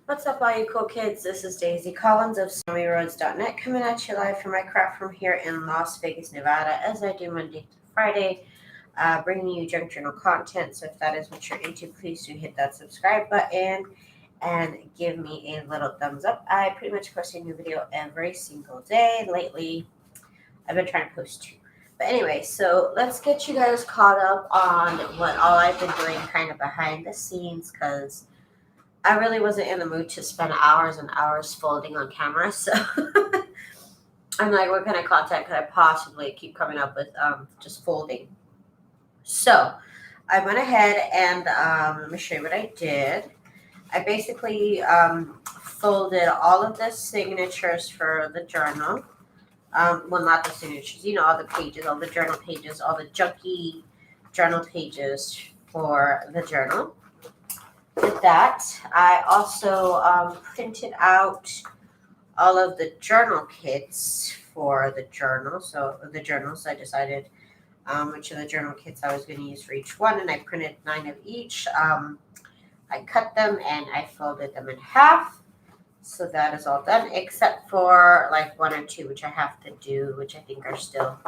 What's up, all you cool kids? This is Daisy Collins of TsunamiRose.net coming at you live from my craft from here in Las Vegas, Nevada, as I do Monday to Friday, bringing you junk journal content. So if that is what you're into, please do hit that subscribe button and give me a little thumbs up. I pretty much post a new video every single day. Lately, I've been trying to post two. But anyway, so let's get you guys caught up on what all I've been doing kind of behind the scenes, because I really wasn't in the mood to spend hours and hours folding on camera. So I'm like, what kind of content could I possibly keep coming up with just folding? So I went ahead and let me show you what I did. I basically folded all of the signatures for the journal. Well, not the signatures, all the pages, all the journal pages, all the junky journal pages for the journal. Did that. I also printed out all of the journal kits for the journal. So the journals, I decided which of the journal kits I was going to use for each one, and I printed 9 of each. I cut them and I folded them in half. So that is all done, except for like 1 or 2, which I have to do, which I think are still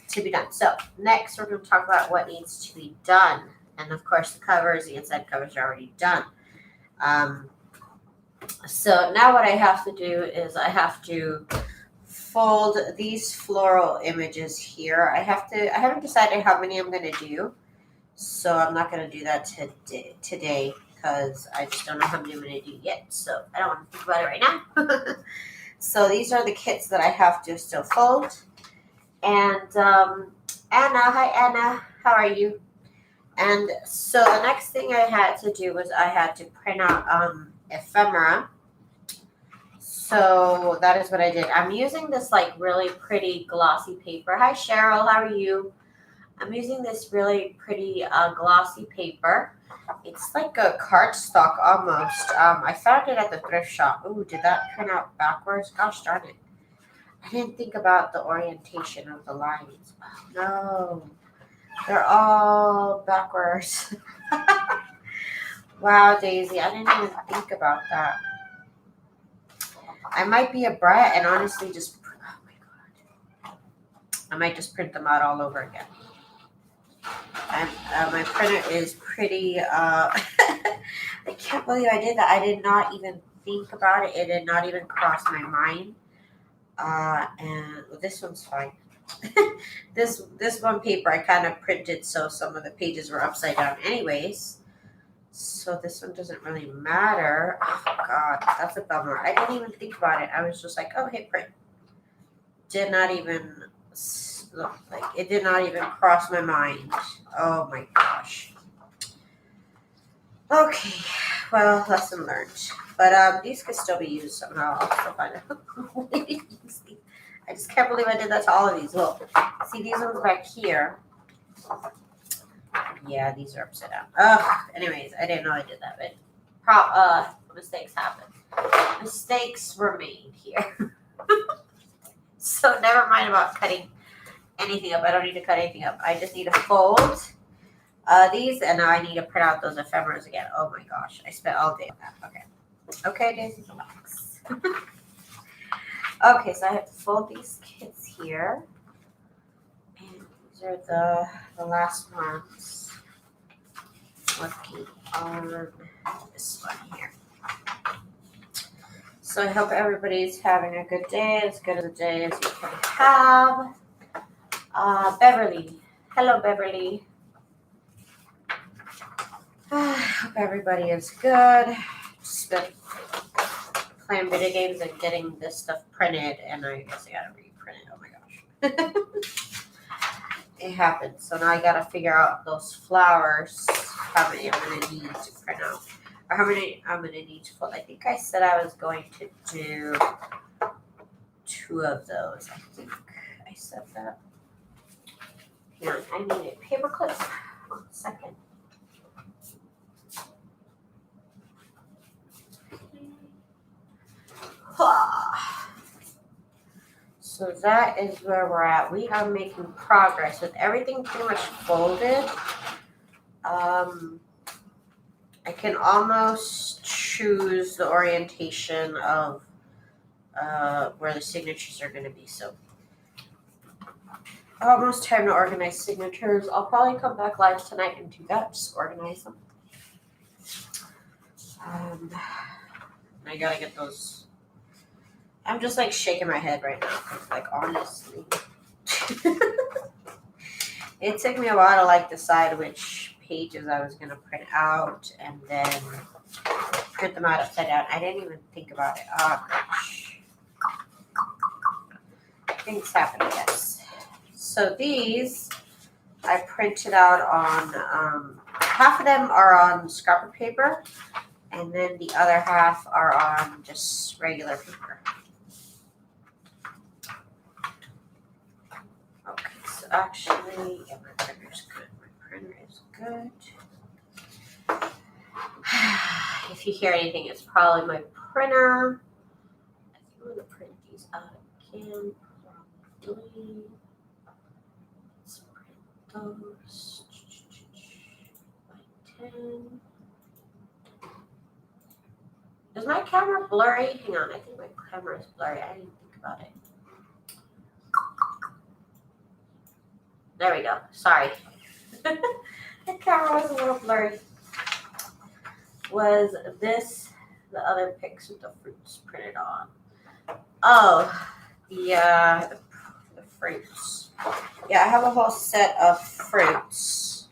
to be done. So next, we're going to talk about what needs to be done. And of course, the covers, the inside covers are already done. So now what I have to do is I have to fold these floral images here. I haven't decided how many I'm going to do. So I'm not going to do that today because I just don't know how many I'm going to do yet. So I don't want to think about it right now. So these are the kits that I have to still fold. And Anna, hi Anna, how are you? And so the next thing I had to do was I had to print out ephemera. So that is what I did. I'm using this like really pretty glossy paper. Hi Cheryl, how are you? I'm using this really pretty glossy paper. It's like a cardstock almost. I found it at the thrift shop. Ooh, did that print out backwards? Gosh darn it. I didn't think about the orientation of the lines. Oh, no. They're all backwards. Wow, Daisy, I didn't even think about that. I might be a brat and honestly just, oh my God. I might just print them out all over again. My printer is pretty, I can't believe I did that. I did not even think about it. It did not even cross my mind. And this one's fine. This one paper I kind of printed so some of the pages were upside down anyways. So this one doesn't really matter. Oh God, that's a bummer. I didn't even think about it. I was just like, oh, hey, print. Did not even look like it did not even cross my mind. Oh my gosh. Okay, well, lesson learned. But these could still be used somehow. I'll still find it. I just can't believe I did that to all of these. Look, see these ones back here. Yeah, these are upside down. Anyways, I didn't know I did that, but mistakes happen. Mistakes were made here. So never mind about cutting anything up. I don't need to cut anything up. I just need to fold these, and now I need to print out those ephemeras again. Oh my gosh, I spent all day on that. Okay. Okay, Daisy, relax. Okay, so I have to fold these kits here. And these are the last ones. Working on this one here. So I hope everybody's having a good day, as good a day as you can have. Beverly. Hello, Beverly. Hope everybody is good. Just been playing video games and getting this stuff printed, and I guess I gotta reprint it. Oh my gosh. It happened. So now I gotta figure out those flowers, how many I'm gonna need to print out, or how many I'm gonna need to fold. I think I said I was going to do 2 of those. I think I said that. Here, I need a paper clip. 1 second. So that is where we're at. We are making progress with everything pretty much folded. I can almost choose the orientation of where the signatures are going to be. So almost time to organize signatures. I'll probably come back live tonight and do that, just organize them. I gotta get those. I'm just like shaking my head right now, like honestly. It took me a while to like decide which pages I was gonna print out and then print them out upside down. I didn't even think about it. Oh gosh. Things happen, I guess. So these I printed out on half of them are on scrapper paper and then the other half are on just regular paper. Okay, so actually, yeah, my printer's good. My printer is good. If you hear anything, it's probably my printer. I think I'm going to print these out again, probably. Let's print those by 10. Is my camera blurry? Hang on, I think my camera is blurry. I didn't think about it. There we go. Sorry. The camera was a little blurry. Was this the other pics with the fruits printed on? Oh, the fruits. Yeah, I have a whole set of fruits.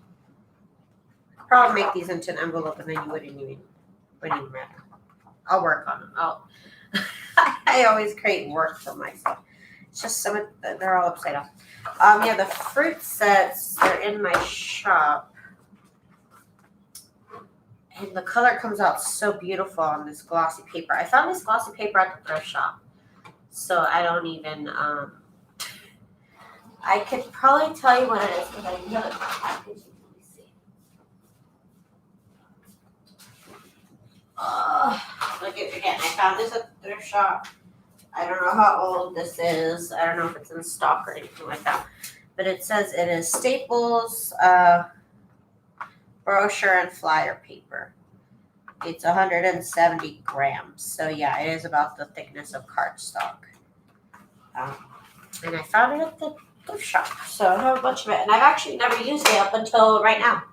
I'd probably make these into an envelope and then you wouldn't even matter. I'll work on them. I always create work for myself. It's just some of they're all upside down. Yeah, the fruit sets, they're in my shop. And the color comes out so beautiful on this glossy paper. I found this glossy paper at the thrift shop. So I don't even, I could probably tell you what it is because I know it's packaging. Let me see. Look at again. I found this at the thrift shop. I don't know how old this is. I don't know if it's in stock or anything like that. But it says it is Staples brochure and flyer paper. It's 170 grams. So yeah, it is about the thickness of cardstock. And I found it at the thrift shop. So I have a bunch of it. And I've actually never used it up until right now.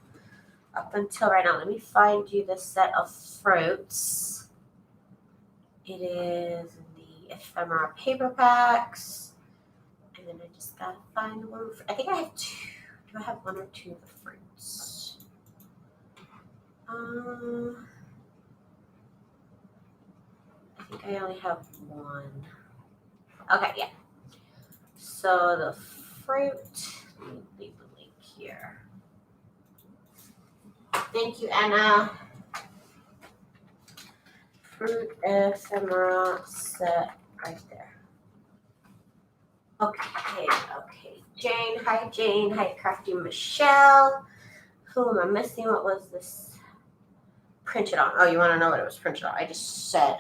Let me find you this set of fruits. It is the ephemera paper packs. And then I just gotta find one. I think I have two. Do I have one or two of the fruits? I think I only have one. Okay, yeah. So the fruit, let me leave the link here. Thank you, Anna. Fruit ephemera set right there. Okay. Jane, hi Jane. Hi Crafty Michelle. Who am I missing? What was this printed on? Oh, you want to know what it was printed on? I just said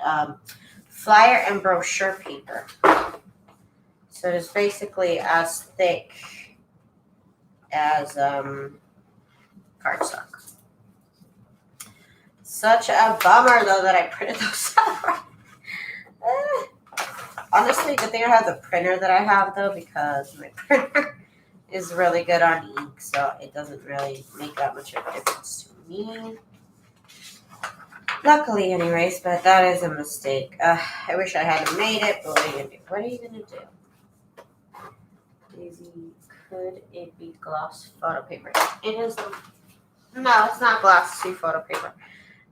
flyer and brochure paper. So it's basically as thick as cardstock. Such a bummer though that I printed those out. Honestly, good thing I have the printer that I have though, because my printer is really good on ink, so it doesn't really make that much of a difference to me. Luckily, anyways, but that is a mistake. I wish I hadn't made it, but what are you gonna do? What are you gonna do? Daisy, could it be gloss photo paper? It is. No, it's not glossy photo paper.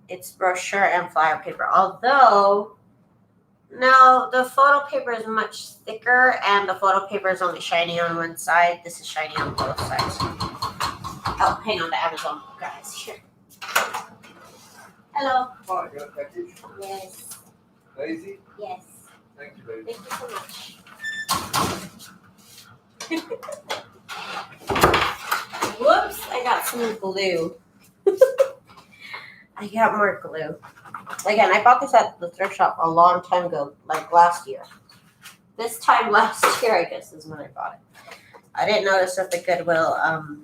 It's brochure and flyer paper. Although, no, the photo paper is much thicker, and the photo paper is only shiny on one side. This is shiny on both sides. Oh, hang on, the Amazon guys here. Hello. Oh, I got a package. Yes. Daisy? Yes. Thank you, baby. Thank you so much. Whoops, I got some glue. I got more glue. Again, I bought this at the thrift shop a long time ago, like last year. This time last year, I guess, is when I bought it. I didn't notice that the Goodwill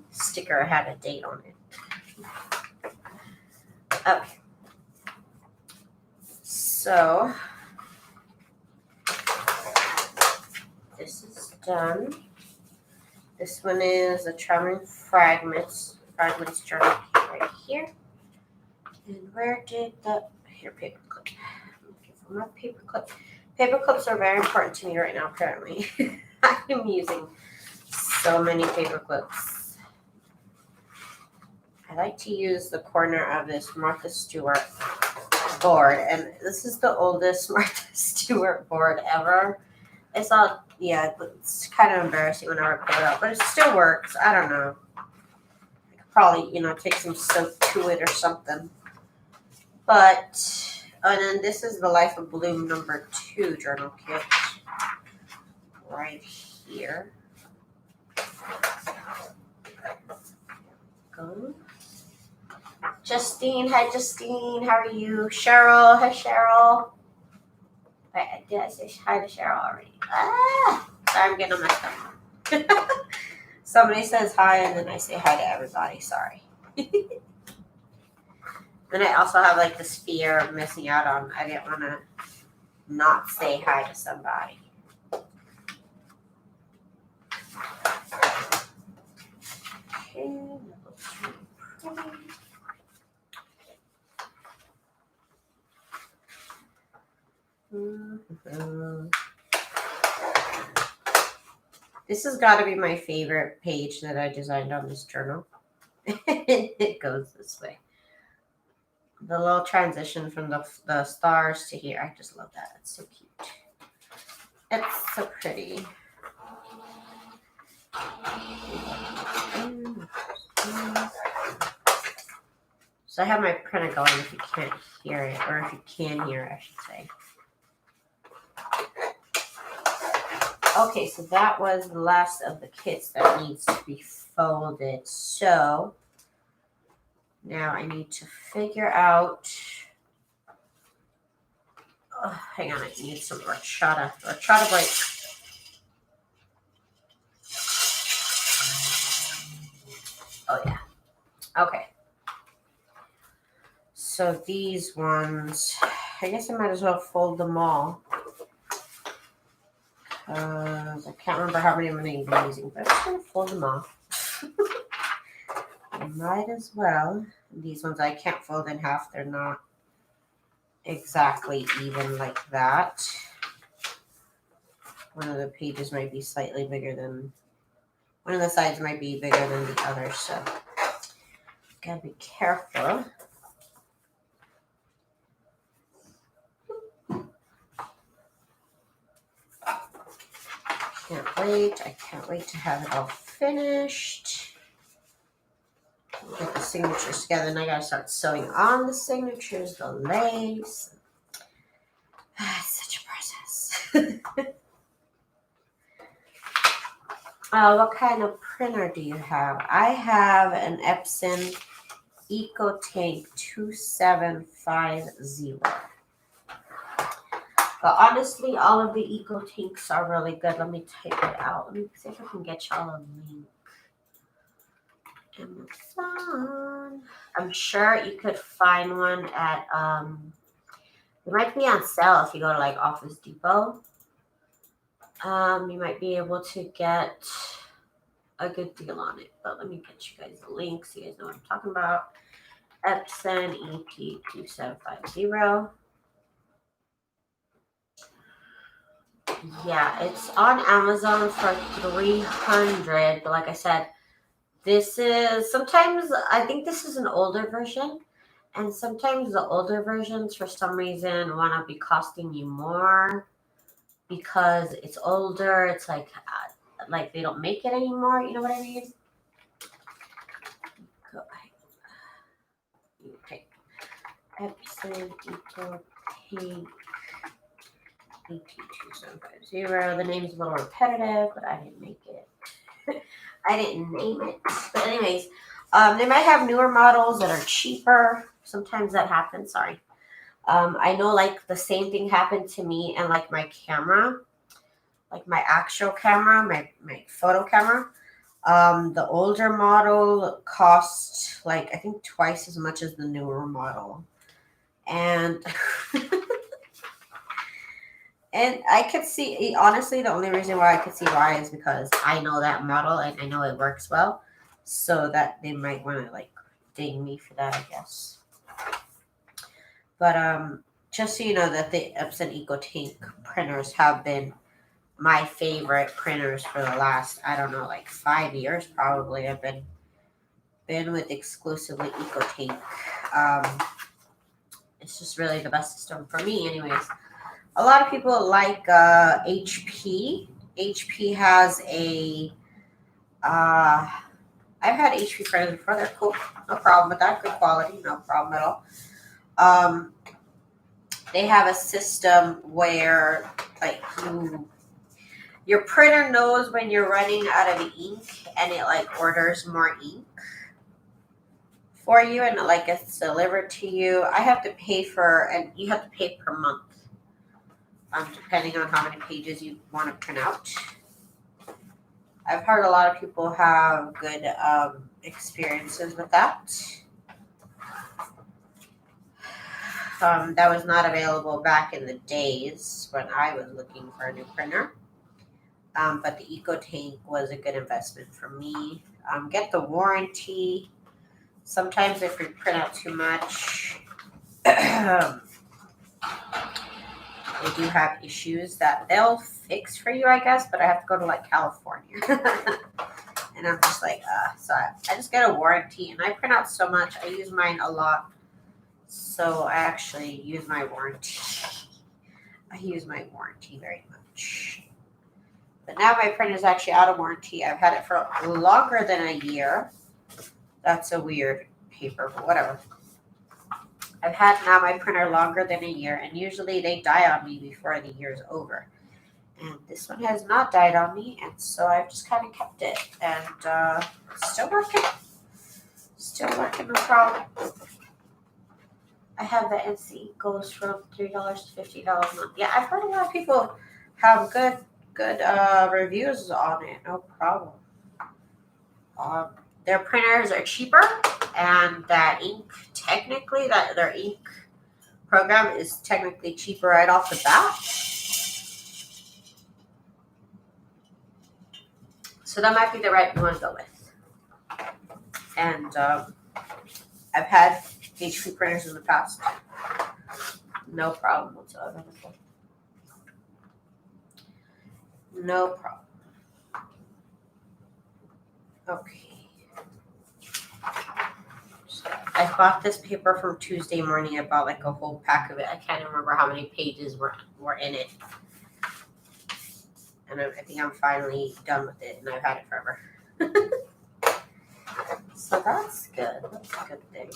sticker had a date on it. Okay. So this is done. This one is a Charming Fragments journal right here. And where did the paper clip? I'm looking for my paper clip. Paper clips are very important to me right now, apparently. I am using so many paper clips. I like to use the corner of this Martha Stewart board, and this is the oldest Martha Stewart board ever. It's all, yeah, it's kind of embarrassing whenever I pull it out, but it still works. I don't know. I could probably, take some soap to it or something. But, and then this is the Life of Bloom #2 journal kit right here. Go. Justine, hi Justine, how are you? Cheryl, hi Cheryl. Did I say hi to Cheryl already? Sorry, I'm getting messed up. Somebody says hi and then I say hi to everybody, sorry. And I also have like this fear of missing out on, I didn't want to not say hi to somebody. Okay, that looks really pretty. This has got to be my favorite page that I designed on this journal. It goes this way. The little transition from the stars to here. I just love that. It's so cute. It's so pretty. So I have my printer going if you can't hear it, or if you can hear it, I should say. Okay, so that was the last of the kits that needs to be folded. So now I need to figure out. Oh, hang on, I need some horchata break. Oh yeah. Okay. So these ones, I guess I might as well fold them all. I can't remember how many I'm going to be using, but I'm just going to fold them all. I might as well. These ones I can't fold in half. They're not exactly even like that. One of the pages might be slightly bigger than, one of the sides might be bigger than the other, so gotta be careful. I can't wait to have it all finished. Get the signatures together, and I gotta start sewing on the signatures, the lace. It's such a process. What kind of printer do you have? I have an Epson EcoTank 2750. But honestly, all of the EcoTanks are really good. Let me type it out. Let me see if I can get y'all a link. Amazon. I'm sure you could find one at, it might be on sale if you go to like Office Depot. You might be able to get a good deal on it. But let me get you guys the link so you guys know what I'm talking about. Epson ET2750. Yeah, it's on Amazon for $300. But like I said, this is sometimes I think this is an older version, and sometimes the older versions for some reason want to be costing you more because it's older. It's like they don't make it anymore. You know what I mean? Go ahead. Okay. Epson EcoTank ET2750. The name's a little repetitive, but I didn't make it. I didn't name it. But anyways, they might have newer models that are cheaper. Sometimes that happens. Sorry. I know like the same thing happened to me and like my camera, like my actual camera, my photo camera. The older model cost like I think twice as much as the newer model. And And I could see, honestly, the only reason why I could see why is because I know that model and I know it works well. So that they might want to like ding me for that, I guess. But just so you know that the Epson EcoTank printers have been my favorite printers for the last, I don't know, like 5 years probably. I've been with exclusively EcoTank. Um, it's just really the best system for me, anyways. A lot of people like HP. HP has a. I've had HP printers before. They're cool. No problem with that. Good quality. No problem at all. Um, they have a system where like your printer knows when you're running out of ink and it like orders more ink for you and it like gets delivered to you. I have to pay for, and you have to pay per month, depending on how many pages you want to print out. I've heard a lot of people have good experiences with that. That was not available back in the days when I was looking for a new printer. But the EcoTank was a good investment for me. Get the warranty. Sometimes if you print out too much, they do have issues that they'll fix for you, I guess, but I have to go to like California. And I'm just like, so I just get a warranty and I print out so much. I use mine a lot. So I actually use my warranty. I use my warranty very much. But now my printer is actually out of warranty. I've had it for longer than a year. That's a weird paper, but whatever. I've had now my printer longer than a year, and usually they die on me before the year's over. And this one has not died on me, and so I've just kind of kept it. And it's still working. Still working, no problem. I have the NC goes from $3 to $50 a month. Yeah, I've heard a lot of people have good reviews on it. No problem. Their printers are cheaper, and that ink technically, that their ink program is technically cheaper right off the bat. So that might be the right one to go with. And I've had HP printers in the past. No problem whatsoever. No problem. Okay. So I bought this paper from Tuesday morning. I bought like a whole pack of it. I can't remember how many pages were in it. And I think I'm finally done with it, and I've had it forever. So that's good. That's a good thing.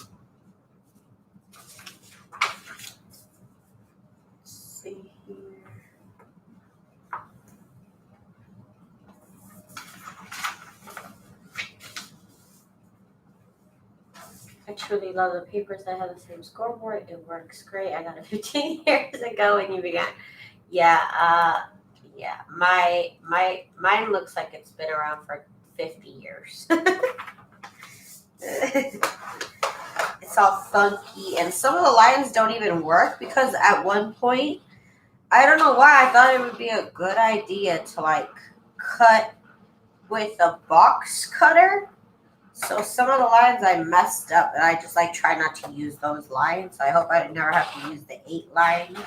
Let's see here. I truly love the papers that have the same scoreboard. It works great. I got it 15 years ago when you began. Yeah, yeah. Mine looks like it's been around for 50 years. It's all funky, and some of the lines don't even work because at one point, I don't know why, I thought it would be a good idea to like cut with a box cutter. So some of the lines I messed up, and I just like try not to use those lines. I hope I never have to use the 8 line.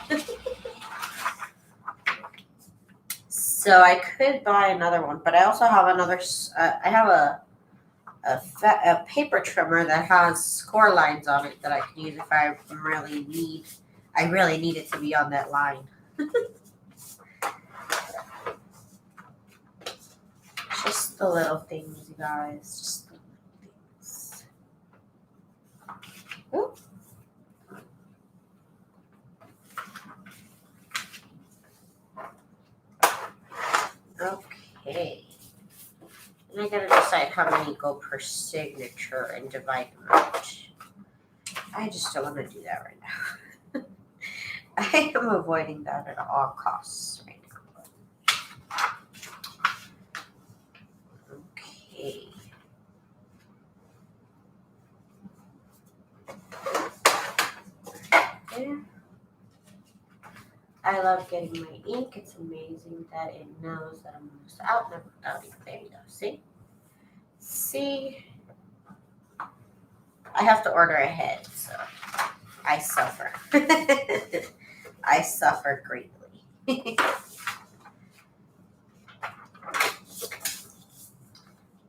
So I could buy another one, but I also have another. I have a paper trimmer that has score lines on it that I can use if I really need. I really need it to be on that line. Just the little things, you guys. Just the little things. Ooh. Okay. And I gotta decide how many go per signature and divide them out. I just don't want to do that right now. I am avoiding that at all costs right now. Okay. There. I love getting my ink. It's amazing that it knows that I'm almost out. Never out ink. There you go. See? See? I have to order ahead, so I suffer. I suffer greatly.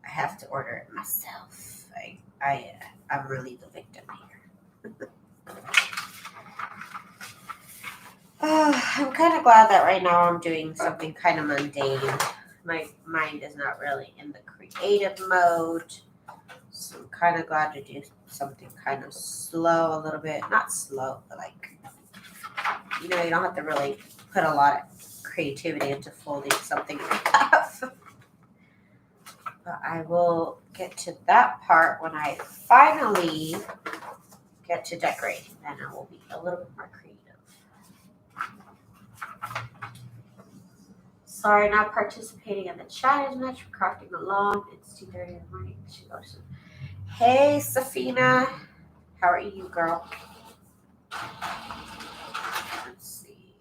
I have to order it myself. I'm really the victim here. I'm kind of glad that right now I'm doing something kind of mundane. My mind is not really in the creative mode. So I'm kind of glad to do something kind of slow a little bit. Not slow, but like, you don't have to really put a lot of creativity into folding something in half. But I will get to that part when I finally get to decorating. Then I will be a little bit more creative. Sorry, not participating in the chat as much. We're crafting along. It's 2:30 in the morning. She goes, hey, Safina. How are you, girl? Let's see.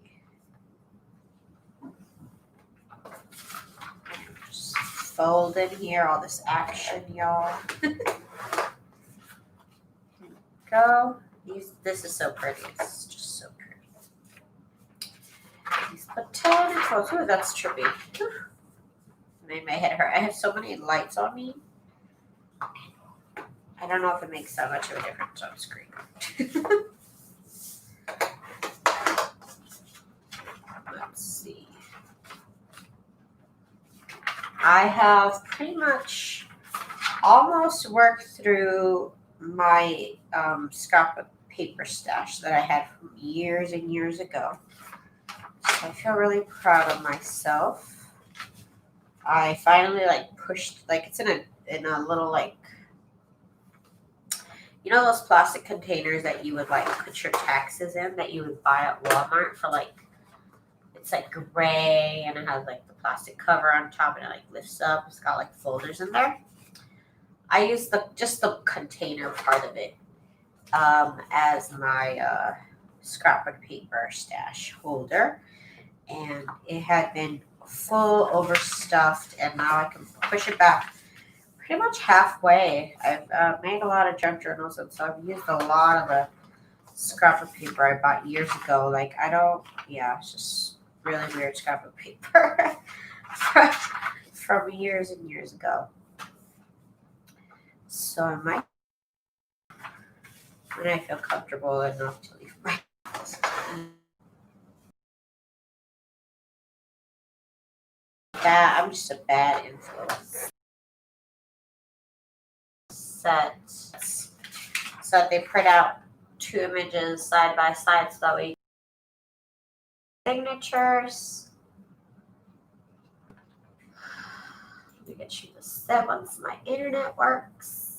Just fold in here all this action, y'all. Go. This is so pretty. It's just so pretty. These botanicals. Ooh, that's trippy. Made my head hurt. I have so many lights on me. I don't know if it makes that much of a difference on screen. Let's see. I have pretty much almost worked through my scrapbook paper stash that I had from years and years ago. So I feel really proud of myself. I finally pushed it's in a little those plastic containers that you would put your taxes in that you would buy at Walmart for it's gray and it has the plastic cover on top and it lifts up. It's got folders in there. I use just the container part of it as my scrapbook paper stash holder, and it had been full overstuffed, and now I can push it back pretty much halfway. I've made a lot of junk journals, and so I've used a lot of the scrapbook paper I bought years ago. It's just really weird scrapbook paper from years and years ago. So I might, when I feel comfortable enough to leave my house. I'm just a bad influence. Set so that they print out 2 images side by side so that way signatures. Let me get you the set once my internet works.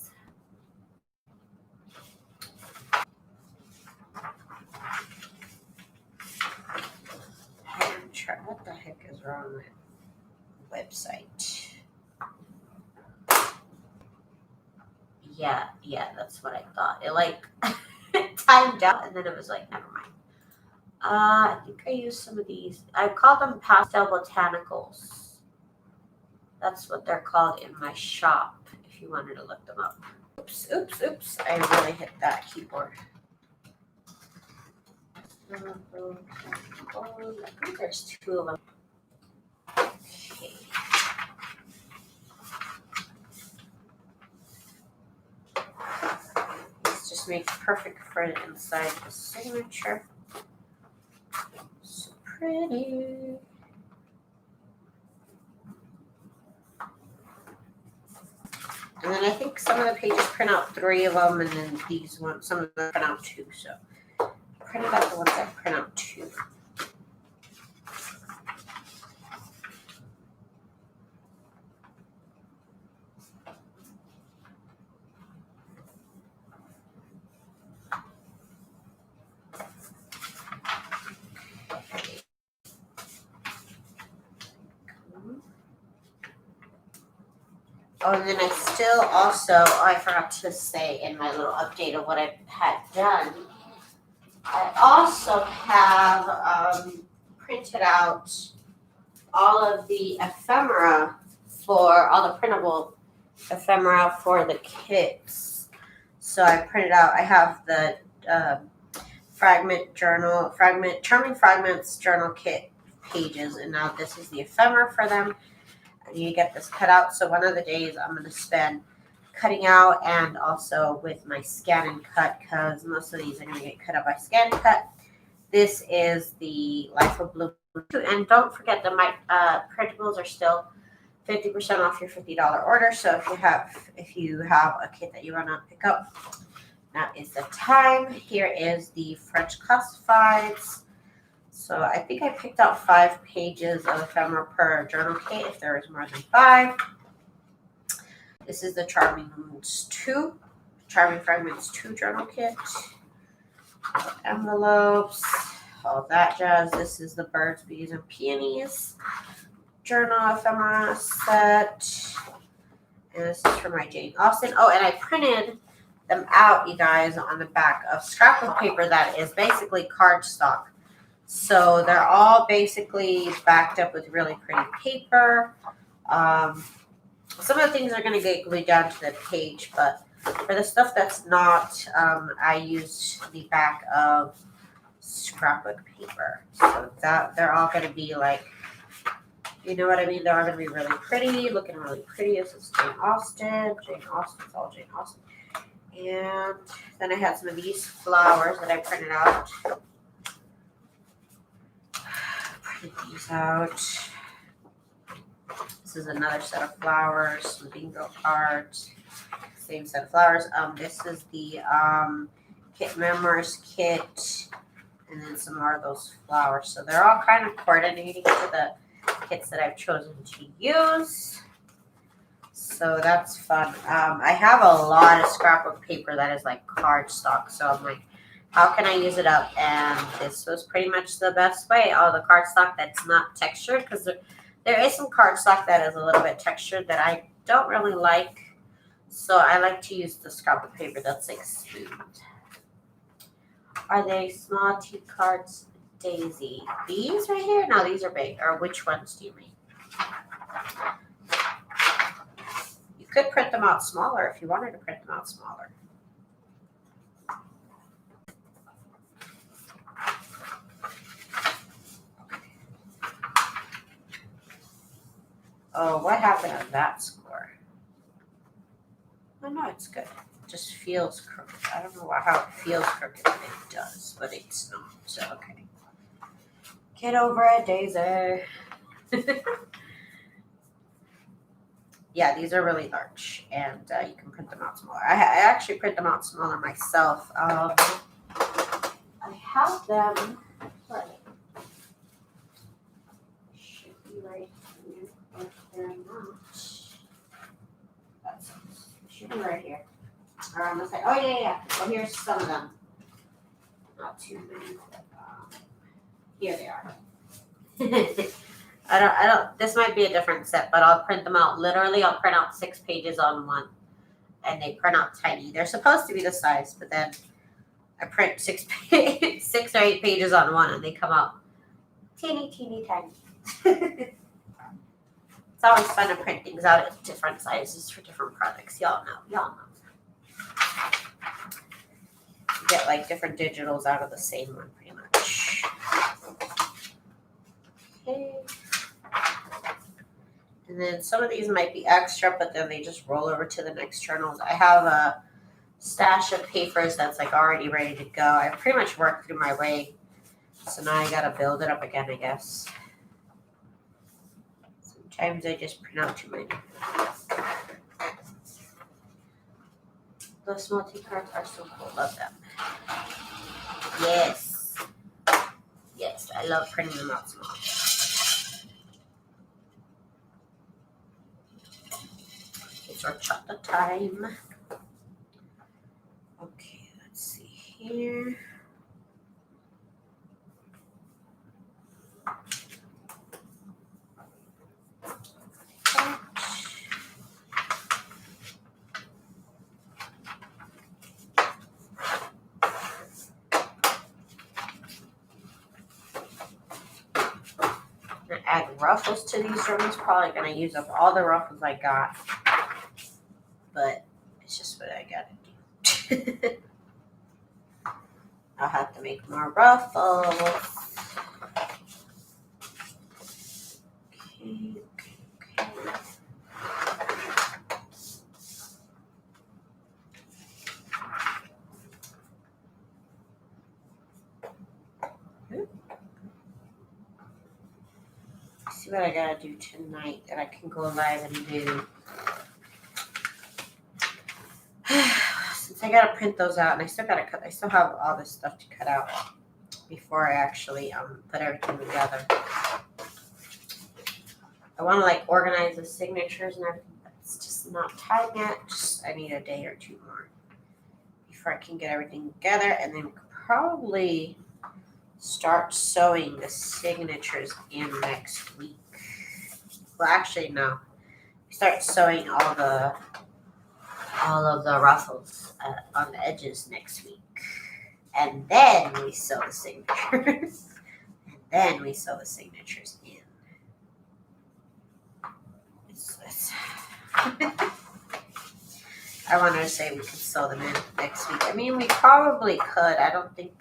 What the heck is wrong with the website? Yeah, that's what I thought. It timed out and then it was never mind. I think I used some of these. I call them pastel botanicals. That's what they're called in my shop if you wanted to look them up. Oops. I really hit that keyboard. I think there's 2 of them. Okay. This just makes perfect for the inside the signature. So pretty. And then I think some of the pages print out 3 of them, and then these ones, some of them print out 2. So I printed out the ones that print out 2. Oh, and then I still also, I forgot to say in my little update of what I had done, I also have printed out all of the ephemera for all the printable ephemera for the kits. So I printed out, I have the Charming Fragments journal kit pages, and now this is the ephemera for them. And you get this cut out. So one of the days I'm going to spend cutting out and also with my scan and cut, because most of these are going to get cut out by scan and cut. This is the Life of Bloom. And don't forget that my printables are still 50% off your $50 order. So if you have a kit that you want to pick up, now is the time. Here is the French classifieds. So I think I picked out 5 pages of ephemera per journal kit if there is more than 5. This is the Charming Fragments 2 journal kit. Envelopes, all that jazz. This is the Birds, Bees, and Peonies journal ephemera set. And this is for my Jane Austen. Oh, and I printed them out, you guys, on the back of scrapbook paper that is basically cardstock. So they're all basically backed up with really pretty paper. Some of the things are going to get glued down to the page, but for the stuff that's not, I used the back of scrapbook paper. So that they're all going to be like, you know what I mean? They're all going to be really pretty, looking really pretty. This is Jane Austen. Jane Austen's all Jane Austen. And then I had some of these flowers that I printed out. Print these out. This is another set of flowers, some bingo cards. Same set of flowers. This is the Kit Memoirs kit, and then some more of those flowers. So they're all kind of coordinating to the kits that I've chosen to use. So that's fun. I have a lot of scrapbook paper that is like cardstock. So I'm like, how can I use it up? And this was pretty much the best way. All the cardstock that's not textured, because there is some cardstock that is a little bit textured that I don't really like. So I like to use the scrapbook paper that's like smooth. Are they small tea cards, Daisy? These right here? No, these are big. Or which ones do you mean? You could print them out smaller if you wanted to print them out smaller. Oh, what happened on that score? Oh, no, it's good. It just feels crooked. I don't know how it feels crooked, but it does, but it's not. So, okay. Get over it, Daisy. Yeah, these are really large, and you can print them out smaller. I actually print them out smaller myself. I have them. Where are they? Should be right here, but they're not. Should be right here. Or on the side. Oh yeah. Well, here's some of them. Not too many. Here they are. I don't. This might be a different set, but I'll print them out. Literally, I'll print out 6 pages on one, and they print out tiny. They're supposed to be the size, but then I print 6 or 8 pages on one, and they come out teeny tiny. It's always fun to print things out at different sizes for different products. Y'all know. You get like different digitals out of the same one, pretty much. Okay. And then some of these might be extra, but then they just roll over to the next journals. I have a stash of papers that's like already ready to go. I pretty much worked through my way. So now I gotta build it up again, I guess. Sometimes I just print out too many. Those small tea cards are so cool. Love them. Yes. Yes, I love printing them out small. It's our chocolate time. Okay, let's see here. add ruffles to these journals. Probably gonna use up all the ruffles I got, but it's just what I gotta do. I'll have to make more ruffles. Okay. See what I gotta do tonight that I can go live and do. Since I gotta print those out, and I still gotta cut. I still have all this stuff to cut out before I actually put everything together. I want to like organize the signatures and everything, but it's just not time yet. I need a day or two more before I can get everything together, and then probably start sewing the signatures in next week. Well, actually, no. Start sewing all of the ruffles on the edges next week, and then we sew the signatures, and then we sew the signatures in. I wanted to say we could sew them in next week. I mean, we probably could. I don't think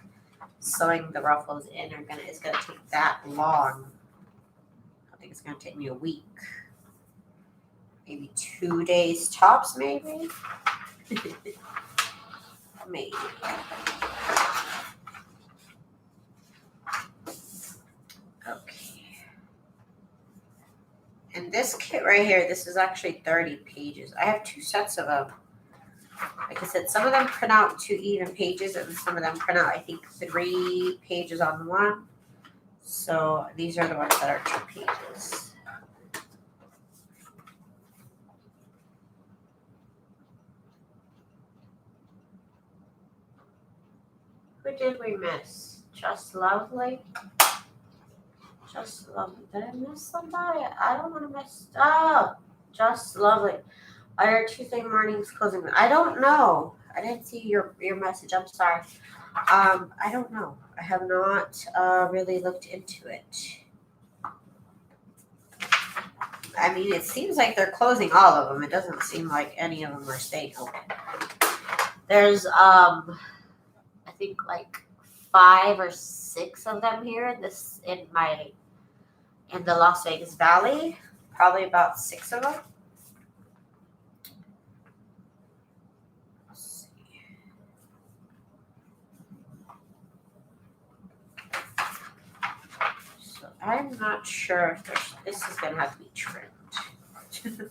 sewing the ruffles in is gonna take that long. I think it's gonna take me a week, maybe 2 days tops, maybe. Maybe. Okay. And this kit right here, this is actually 30 pages. I have 2 sets of them. Like I said, some of them print out 2 even pages, and some of them print out, I think, 3 pages on one. So these are the ones that are 2 pages. Who did we miss? Just Lovely? Just Lovely. Did I miss somebody? I don't want to miss. Oh, Just Lovely. Our Tuesday morning's closing. I don't know. I didn't see your message. I'm sorry. I don't know. I have not really looked into it. I mean, it seems like they're closing all of them. It doesn't seem like any of them are staying open. There's I think like 5 or 6 of them here in the Las Vegas Valley. Probably about 6 of them. Let's see. So I'm not sure if this is gonna have to be trimmed.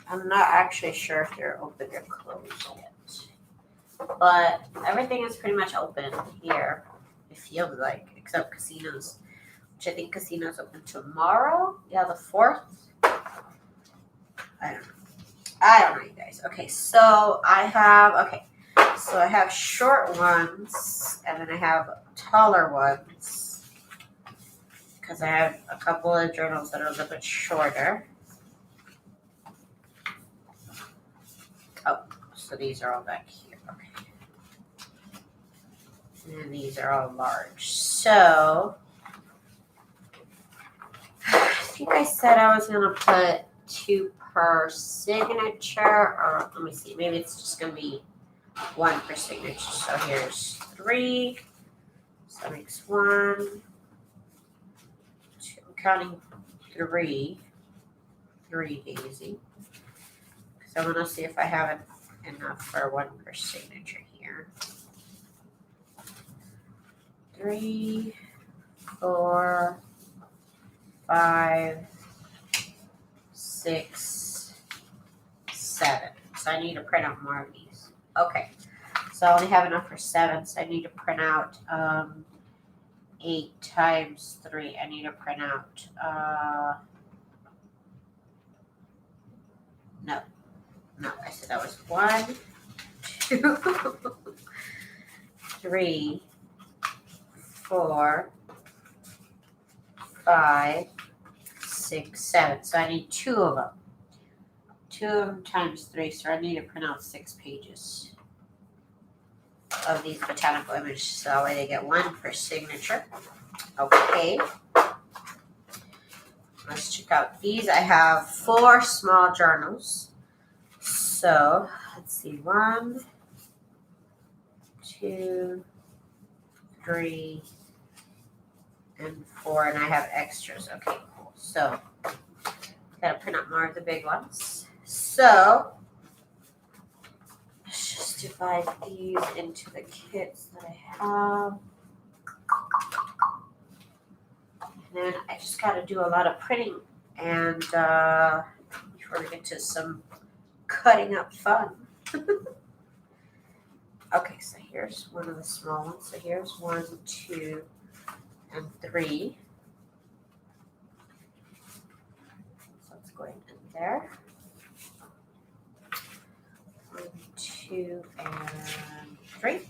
I'm not actually sure if they're open or closed yet. But everything is pretty much open here, it feels like, except casinos, which I think casinos open tomorrow. Yeah, the 4th. I don't know, you guys. Okay, so I have short ones, and then I have taller ones, because I have a couple of journals that are a little bit shorter. Oh, so these are all back here. Okay. And these are all large. So I think I said I was going to put 2 per signature, or let me see, maybe it's just going to be 1 per signature. So here's 3. So that makes 1, 2. I'm counting 3 Daisy. So I'm going to see if I have enough for 1 per signature here. 3, 4, 5, 6, 7. So I need to print out more of these. Okay. So I only have enough for 7. So I need to print out 8 times 3. I need to print out no, I said that was 1, 2, 3, 4, 5, 6, 7. So I need 2 of them. 2 of them times 3. So I need to print out 6 pages of these botanical images. So that way they get 1 per signature. Okay. Let's check out these. I have 4 small journals. So let's see, 1, 2, 3, and 4, and I have extras. Okay, cool. So gotta print out more of the big ones. So let's just divide these into the kits that I have. And then I just gotta do a lot of printing and before we get to some cutting up fun. Okay, so here's one of the small ones. So here's 1, 2, and 3. So it's going in there. 1, 2, and 3.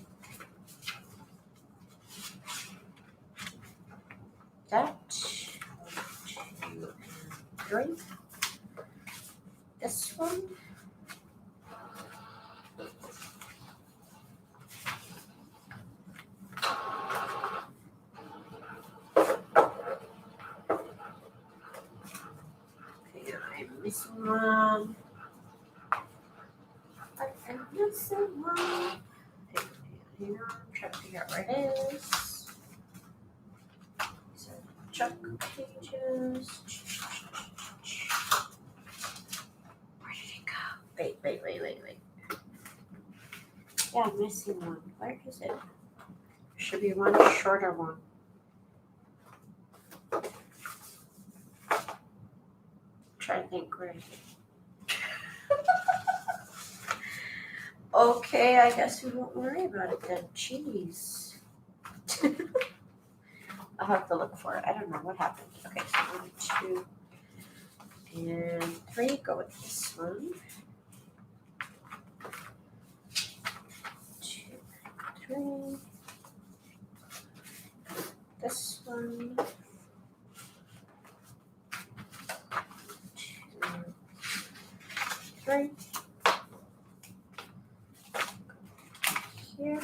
That. 1, 2, and 3. This one. Okay, I'm missing one. I'm missing one. Hang on, I'm trying to figure out where it is. These are the chunk pages. Where did it go? Wait. Yeah, I'm missing one. Where is it? Should be one shorter one. Try to think where is it. Okay, I guess we won't worry about it then. Jeez. I'll have to look for it. I don't know what happened. Okay, so 1, 2, and 3. Go with this one. 2, 3. This one. 2, 3. Here.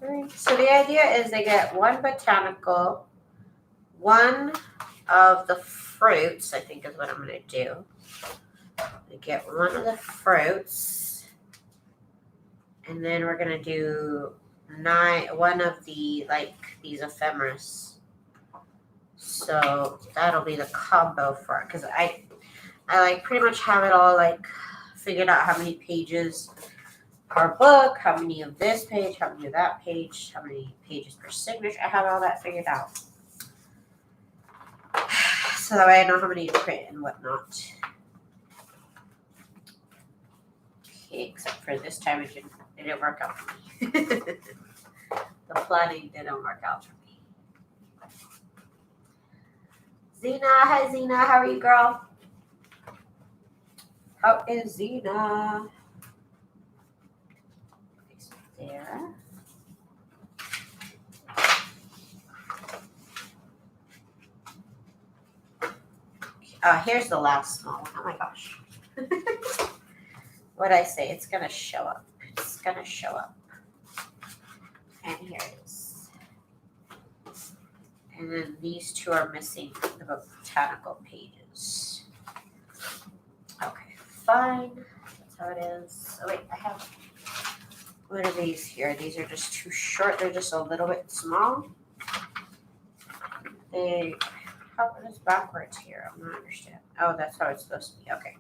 3. So the idea is they get 1 botanical, 1 of the fruits, I think is what I'm going to do. They get 1 of the fruits, and then we're going to do 1 of the, like, these ephemeras. So that'll be the combo for it, because I like pretty much have it all like figured out how many pages per book, how many of this page, how many of that page, how many pages per signature. I have all that figured out. So that way I know how many to print and whatnot. Okay, except for this time it didn't work out for me. The planning didn't work out for me. Zena, hi Zena, how are you, girl? How is Zena? There. Here's the last small one. Oh my gosh. What'd I say? It's gonna show up. It's gonna show up. And here it is. And then these 2 are missing the botanical pages. Okay, fine. That's how it is. Oh wait, I have, what are these here? These are just too short. They're just a little bit small. How it is backwards here? I'm not understanding. Oh, that's how it's supposed to be. Okay.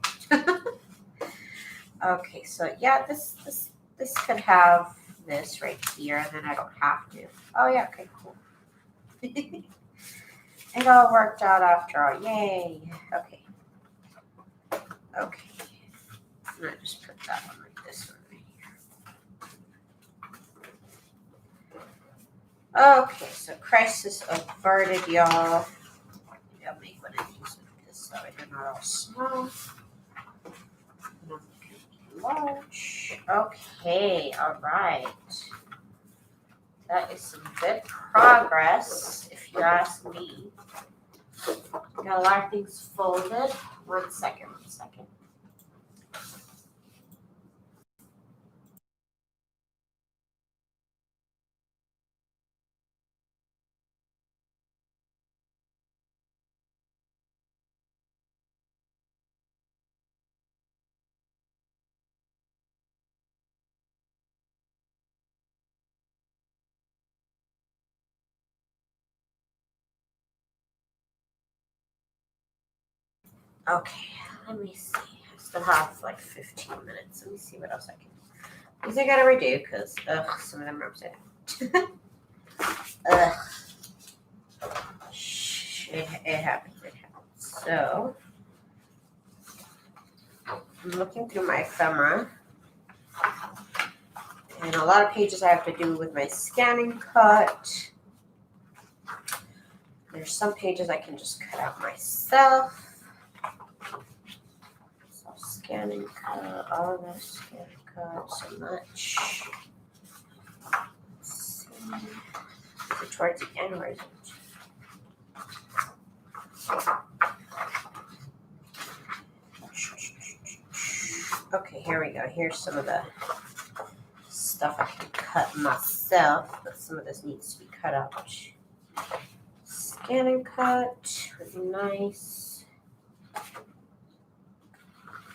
Okay, so yeah, this could have this right here, and then I don't have to. Oh yeah, okay, cool. It all worked out after all. Yay. Okay. Okay. I'm gonna just put that one like this one right here. Okay, so crisis averted, y'all. Maybe I'll make one of these with this so they're not all small. Large. Okay, all right. That is some good progress, if you ask me. Got a lot of things folded. One second. Okay, let me see. I still have like 15 minutes. Let me see what else I can do. These I gotta redo because some of them are upside down. Ugh. It happens. It happens. So I'm looking through my ephemera, and a lot of pages I have to do with my scanning cut. There's some pages I can just cut out myself. So scanning cut, all that scanning cut, so much. Let's see. Is it towards the end or is it? Okay, here we go. Here's some of the stuff I can cut myself, but some of this needs to be cut out. Scan and cut, really nice.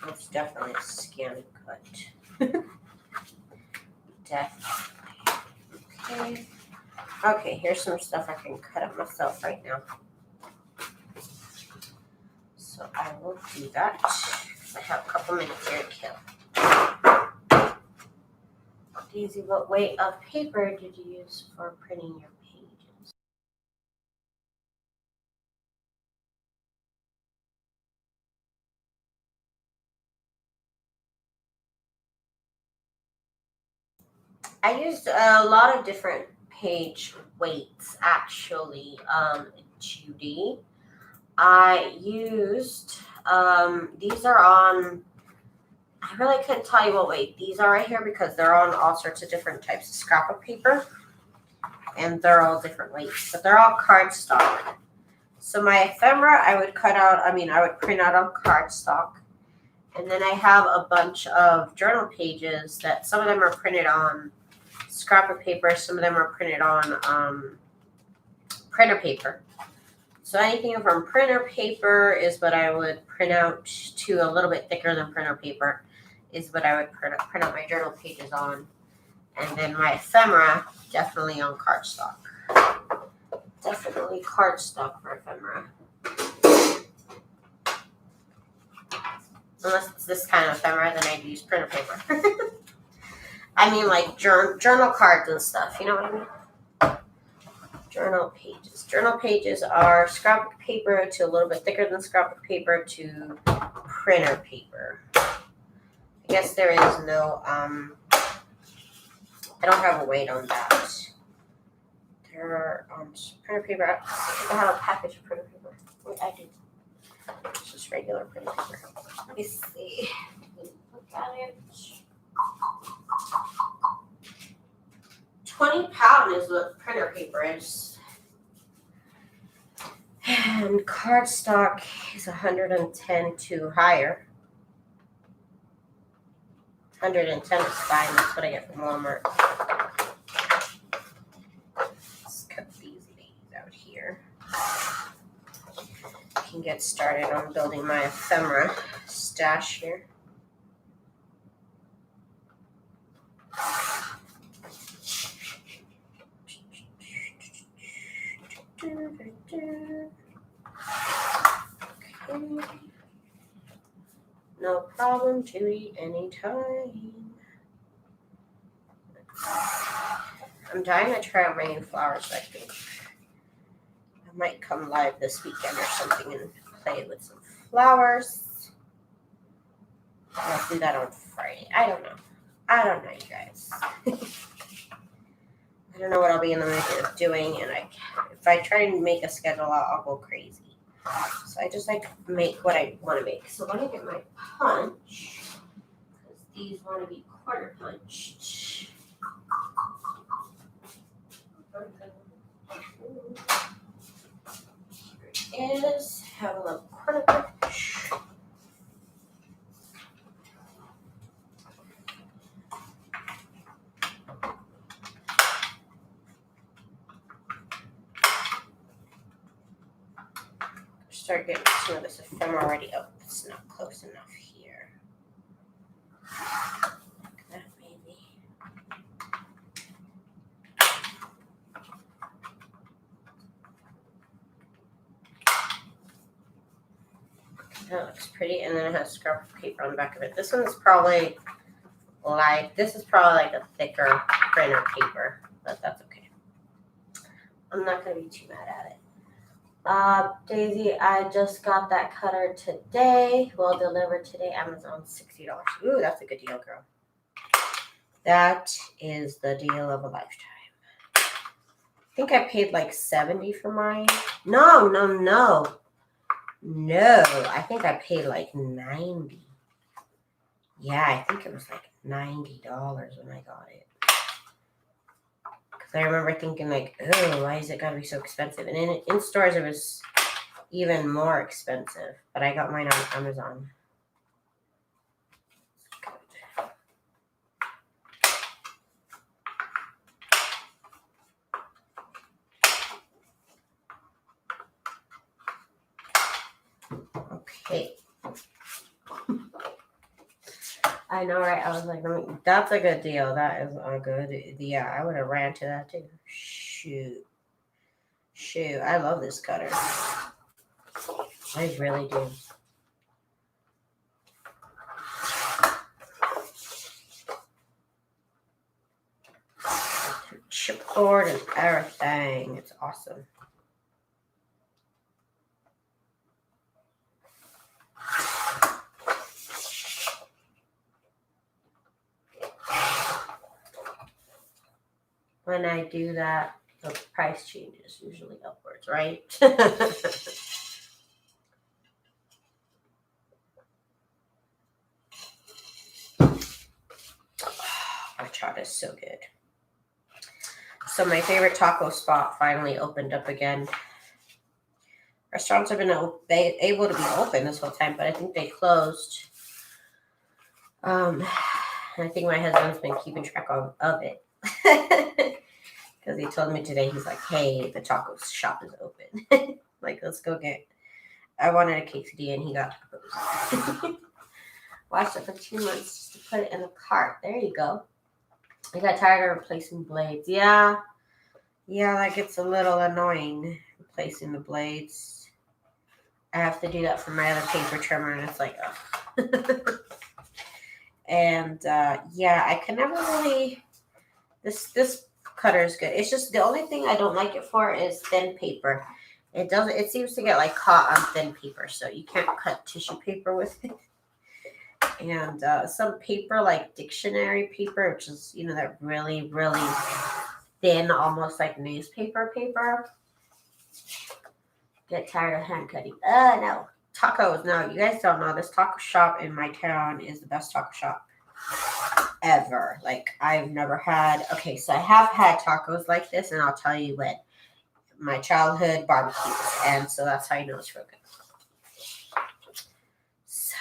That's definitely a scan and cut. Definitely. Okay. Okay, here's some stuff I can cut up myself right now. So I will do that. I have a couple minutes here to kill. Daisy, what weight of paper did you use for printing your pages? I used a lot of different page weights, actually, Judy. I used, these are on, I really couldn't tell you what weight these are right here because they're on all sorts of different types of scrapbook paper. And they're all different weights, but they're all cardstock. So my ephemera, I would print out on cardstock. And then I have a bunch of journal pages that some of them are printed on scrapbook paper, some of them are printed on printer paper. So anything from printer paper is what I would print out to a little bit thicker than printer paper is what I would print out my journal pages on. And then my ephemera, definitely on cardstock. Definitely cardstock for ephemera. Unless it's this kind of ephemera, then I'd use printer paper. I mean like journal cards and stuff, you know what I mean? Journal pages. Journal pages are scrapbook paper to a little bit thicker than scrapbook paper to printer paper. I guess there is no, I don't have a weight on that. There are printer paper. I have a package of printer paper. Wait, I do. It's just regular printer paper. Let me see. Look at it. 20-pound is what printer paper is. And cardstock is 110 to higher. 110 is fine. That's what I get from Walmart. Let's cut these babies out here. I can get started on building my ephemera stash here. Okay. No problem, Judy, anytime. I'm dying to try out my new flowers. I think I might come live this weekend or something and play with some flowers. I'll do that on Friday. I don't know, you guys. I don't know what I'll be in the mood of doing, and if I try to make a schedule, I'll go crazy. So I just like to make what I want to make. So let me get my punch, because these want to be quarter punched. Here it is. Have a little quarter punch. Start getting some of this ephemera already. Oh, it's not close enough here. Like that, maybe. That looks pretty, and then it has scrap paper on the back of it. This one's probably this is probably like a thicker printer paper, but that's okay. I'm not gonna be too mad at it. Daisy, I just got that cutter today. Well, delivered today. Amazon, $60. Ooh, that's a good deal, girl. That is the deal of a lifetime. I think I paid like $70 for mine. No. I think I paid like $90. Yeah, I think it was like $90 when I got it. Because I remember thinking like, oh, why is it gotta be so expensive? And in stores it was even more expensive. But I got mine on Amazon. Okay. I know, right? I was like, that's a good deal. That is a good, yeah, I would have ran to that too. Shoot. I love this cutter. I really do. Chipboard and everything. It's awesome. When I do that, the price changes usually upwards, right? Horchata is so good. So my favorite taco spot finally opened up again. Restaurants have been able to be open this whole time, but I think they closed. I think my husband's been keeping track of it. Because he told me today, he's like, hey, the taco shop is open. Like, let's go get. I wanted a quesadilla and he got tacos. Watched it for 2 months just to put it in the cart. There you go. I got tired of replacing blades. Yeah, that gets a little annoying, replacing the blades. I have to do that for my other paper trimmer, and it's like, ugh. And yeah, I can never really. This cutter is good. It's just the only thing I don't like it for is thin paper. It seems to get like caught on thin paper, so you can't cut tissue paper with it. And some paper like dictionary paper, which is that really thin, almost like newspaper paper. Get tired of hand cutting. No. Tacos. No, you guys don't know. This taco shop in my town is the best taco shop ever. Like, I've never had. Okay, so I have had tacos like this, and I'll tell you when. My childhood barbecues, and so that's how you know it's real good. So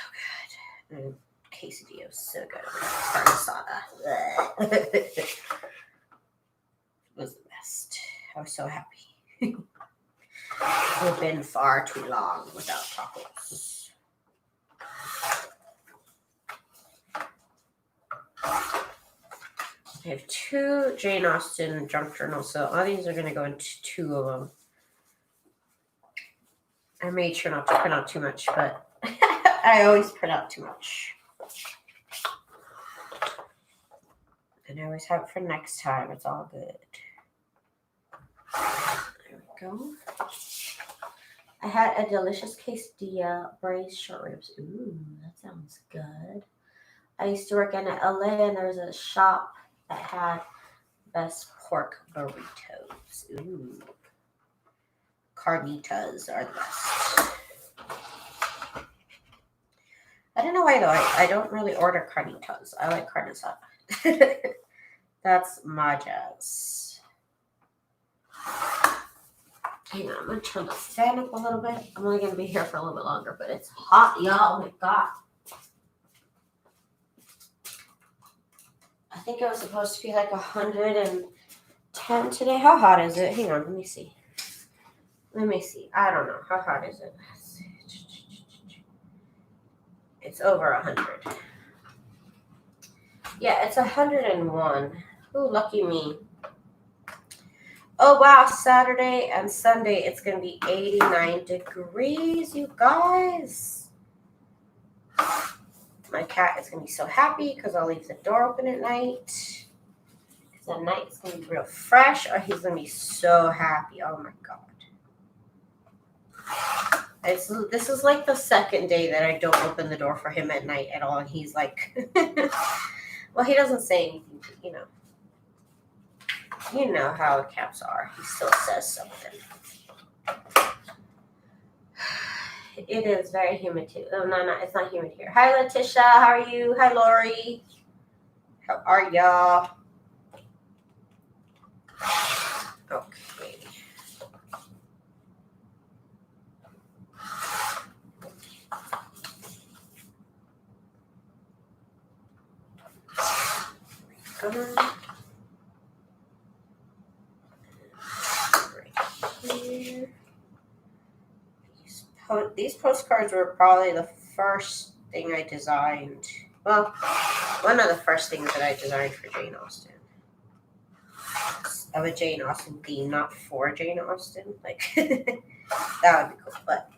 good. And quesadilla was so good. Carne asada. It was the best. I was so happy. We've been far too long without tacos. I have 2 Jane Austen junk journals, so all these are going to go into 2 of them. I made sure not to print out too much, but I always print out too much. And I always have it for next time. It's all good. There we go. I had a delicious quesadilla, braised short ribs. Ooh, that sounds good. I used to work in LA, and there was a shop that had best pork burritos. Ooh. Carnitas are the best. I don't know why, though. I don't really order carnitas. I like carne asada. That's my jazz. Hang on, I'm going to turn the fan up a little bit. I'm only going to be here for a little bit longer, but it's hot, y'all. Oh, my God. I think it was supposed to be like 110 today. How hot is it? Hang on, let me see. I don't know. How hot is it? It's over 100. Yeah, it's 101. Ooh, lucky me. Oh, wow. Saturday and Sunday, it's going to be 89 degrees, you guys. My cat is going to be so happy because I'll leave the door open at night. Because at night it's going to be real fresh, or he's going to be so happy. Oh my God. This is like the second day that I don't open the door for him at night at all. And he's like, well, he doesn't say anything, but you know how cats are. He still says something. It is very humid too. Oh, no, it's not humid here. Hi, Letitia. How are you? Hi, Lori. How are y'all? Okay. Right here. These postcards were probably the first thing I designed. Well, one of the first things that I designed for Jane Austen. Of a Jane Austen theme, not for Jane Austen. Like, that would be cool. But,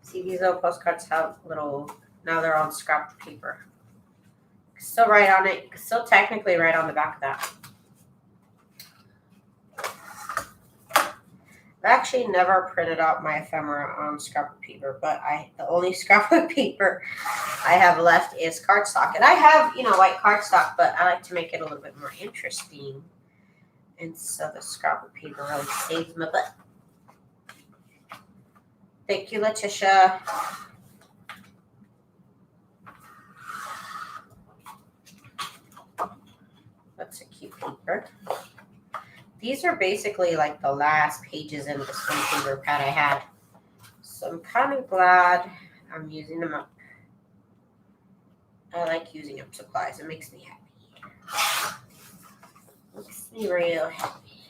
see, these little postcards have little, now they're on scrap paper. Still write on it, still technically write on the back of that. I've actually never printed out my ephemera on scrap paper, but the only scrap paper I have left is cardstock. And I have, white cardstock, but I like to make it a little bit more interesting. And so the scrap paper really saves my butt. Thank you, Letitia. That's a cute paper. These are basically like the last pages in this one paper pad I had. So I'm kind of glad I'm using them up. I like using up supplies. It makes me happy. Makes me real happy.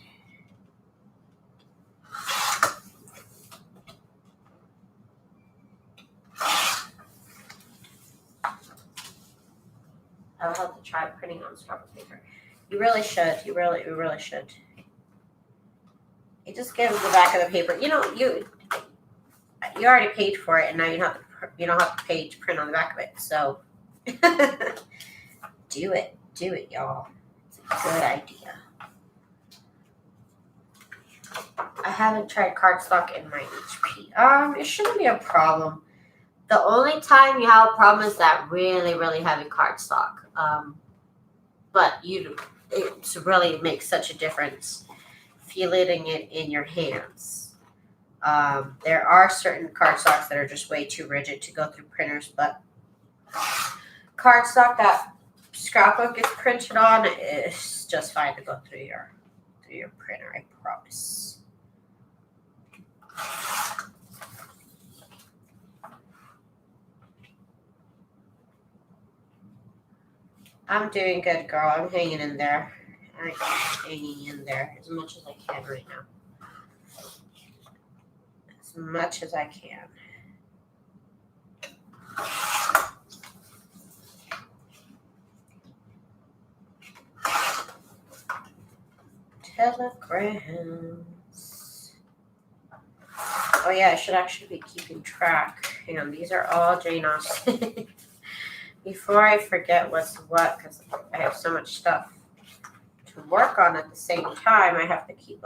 I'll have to try printing on scrap paper. You really should. You really should. It just gives the back of the paper. You already paid for it, and now you don't have to pay to print on the back of it. So do it, y'all. It's a good idea. I haven't tried cardstock in my HP. It shouldn't be a problem. The only time you have a problem is that really, really heavy cardstock. But it really makes such a difference feeling it in your hands. There are certain cardstocks that are just way too rigid to go through printers, but cardstock that scrapbook is printed on is just fine to go through your printer, I promise. I'm doing good, girl. I'm hanging in there. I'm hanging in there as much as I can right now. As much as I can. Telegrams. Oh yeah, I should actually be keeping track. Hang on, these are all Jane Austen. Before I forget what's what, because I have so much stuff to work on at the same time, I have to keep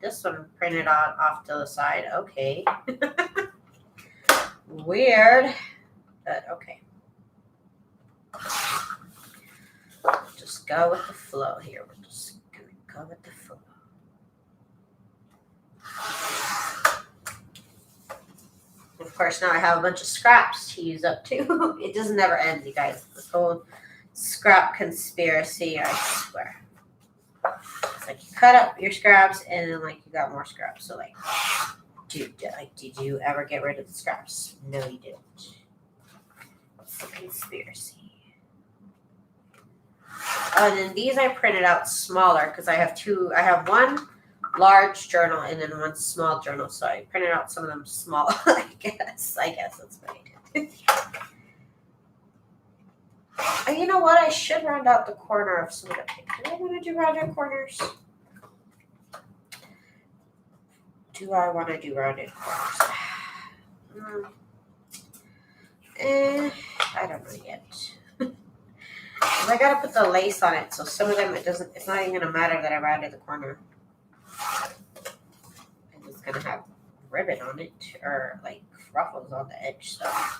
this one printed on off to the side. Okay. Weird, but okay. Just go with the flow here. We're just going to go with the flow. Of course, now I have a bunch of scraps to use up too. It doesn't never end, you guys. This whole scrap conspiracy, I swear. It's like you cut up your scraps and then you got more scraps. So did you ever get rid of the scraps? No, you didn't. It's a conspiracy. And then these I printed out smaller because I have one large journal and then one small journal. So I printed out some of them small, I guess that's what I did. And you know what? I should round out the corner of some of the paper. Do I want to do rounded corners? I don't know yet. I gotta put the lace on it, so some of them it's not even gonna matter that I rounded the corner. I'm just gonna have ribbon on it or like ruffles on the edge, so I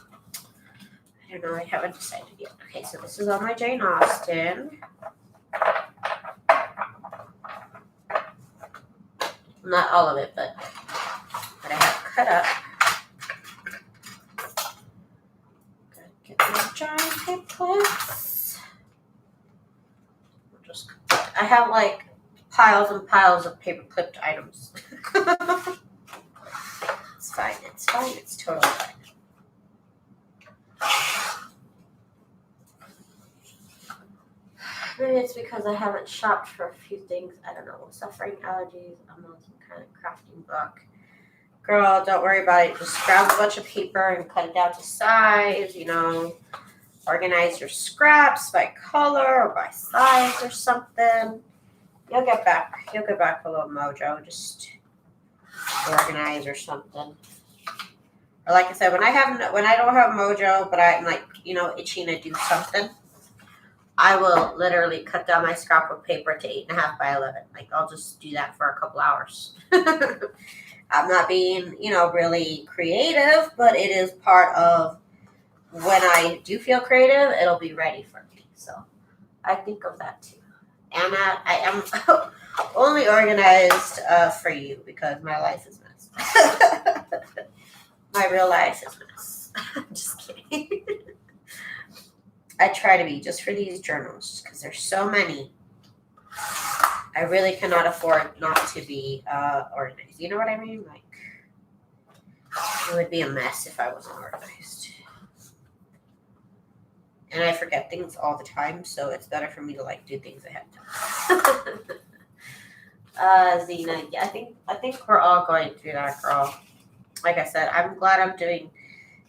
don't know, I haven't decided yet. Okay, so this is on my Jane Austen. Not all of it, but I have cut up. Gotta get my drawing tape clips. I have like piles and piles of paper clipped items. It's fine, it's totally fine. Maybe it's because I haven't shopped for a few things. I don't know. Suffering allergies. I'm on some kind of crafting book. Girl, don't worry about it. Just grab a bunch of paper and cut it down to size, Organize your scraps by color or by size or something. You'll get back a little mojo. Just organize or something. Or like I said, when I don't have mojo, but I'm like, itching to do something, I will literally cut down my scrapbook paper to 8.5 by 11. Like, I'll just do that for a couple hours. I'm not being, really creative, but it is part of when I do feel creative, it'll be ready for me. So I think of that too. And I am only organized for you because my life is messed. My real life is mess. I'm just kidding. I try to be just for these journals because there's so many. I really cannot afford not to be organized. You know what I mean? Like, it would be a mess if I wasn't organized. And I forget things all the time, so it's better for me to do things ahead of time. Zena, yeah, I think we're all going through that, girl. Like I said, I'm glad I'm doing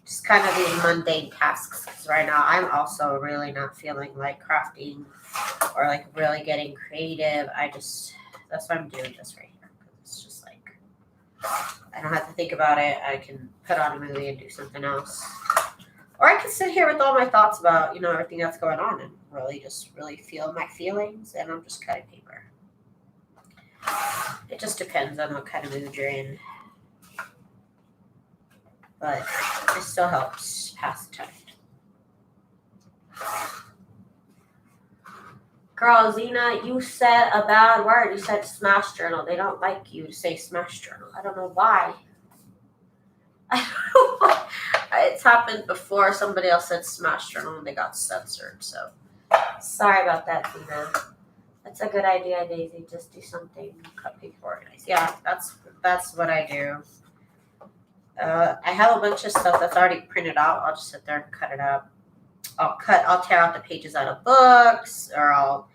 just kind of these mundane tasks because right now I'm also really not feeling like crafting or like really getting creative. That's why I'm doing this right here. It's just like I don't have to think about it. I can put on a movie and do something else. Or I can sit here with all my thoughts about, everything that's going on and really feel my feelings, and I'm just cutting paper. It just depends on what kind of mood you're in. But it still helps pass the time. Girl, Zena, you said a bad word. You said smash journal. They don't like you to say smash journal. I don't know why. It's happened before. Somebody else said smash journal and they got censored. So sorry about that, Zena. That's a good idea, Daisy. Just do something, cut paper, organize. Yeah, that's what I do. I have a bunch of stuff that's already printed out. I'll just sit there and cut it up. I'll tear out the pages out of books, or I'll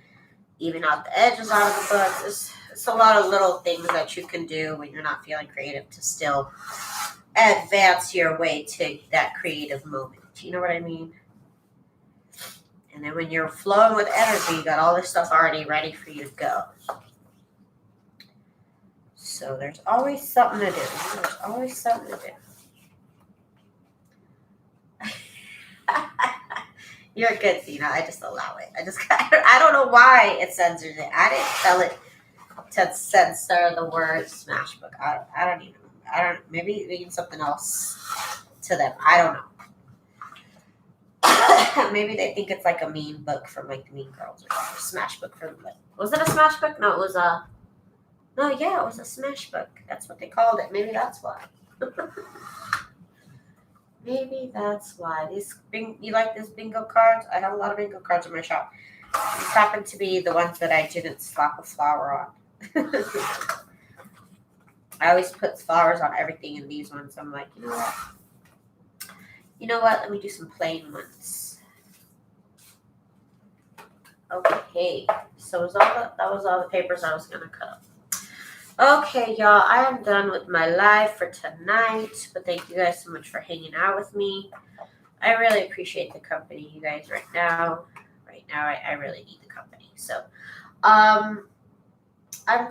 even out the edges out of the books. It's a lot of little things that you can do when you're not feeling creative to still advance your way to that creative moment. You know what I mean? And then when you're flowing with energy, you got all this stuff already ready for you to go. So there's always something to do. There's always something to do. You're good, Zena. I just allow it. I don't know why it censors it. I didn't tell it to censor the word smash book. I don't even. Maybe it means something else to them. I don't know. Maybe they think it's like a mean book from like the Mean Girls or something. Smash book from was it a smash book? No, it was a. No, yeah, it was a smash book. That's what they called it. Maybe that's why. Maybe that's why. You like these bingo cards? I have a lot of bingo cards in my shop. These happen to be the ones that I didn't slap a flower on. I always put flowers on everything in these ones. I'm like, you know what? Let me do some plain ones. Okay. So that was all the papers I was going to cut up. Okay, y'all, I am done with my live for tonight, but thank you guys so much for hanging out with me. I really appreciate the company, you guys, right now. Right now, I really need the company. So, I'm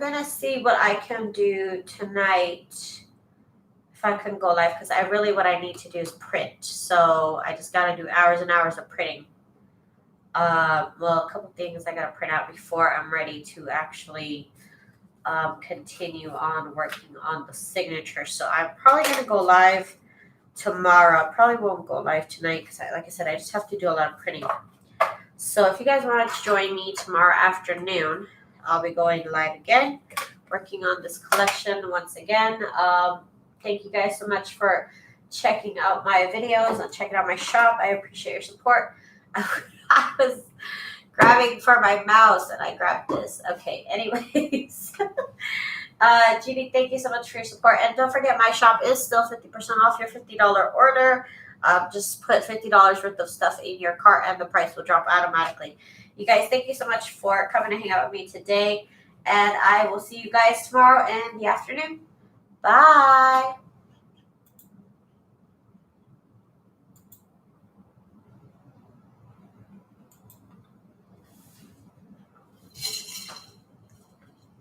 going to see what I can do tonight if I couldn't go live because what I need to do is print. So I just got to do hours and hours of printing. Well, a couple things I got to print out before I'm ready to actually continue on working on the signature. So I'm probably going to go live tomorrow. I probably won't go live tonight because, like I said, I just have to do a lot of printing. So if you guys want to join me tomorrow afternoon, I'll be going live again, working on this collection once again. Thank you guys so much for checking out my videos and checking out my shop. I appreciate your support. I was grabbing for my mouse and I grabbed this. Okay, anyways. Judy, thank you so much for your support. And don't forget, my shop is still 50% off your $50 order. Just put $50 worth of stuff in your cart and the price will drop automatically. You guys, thank you so much for coming to hang out with me today. And I will see you guys tomorrow in the afternoon. Bye.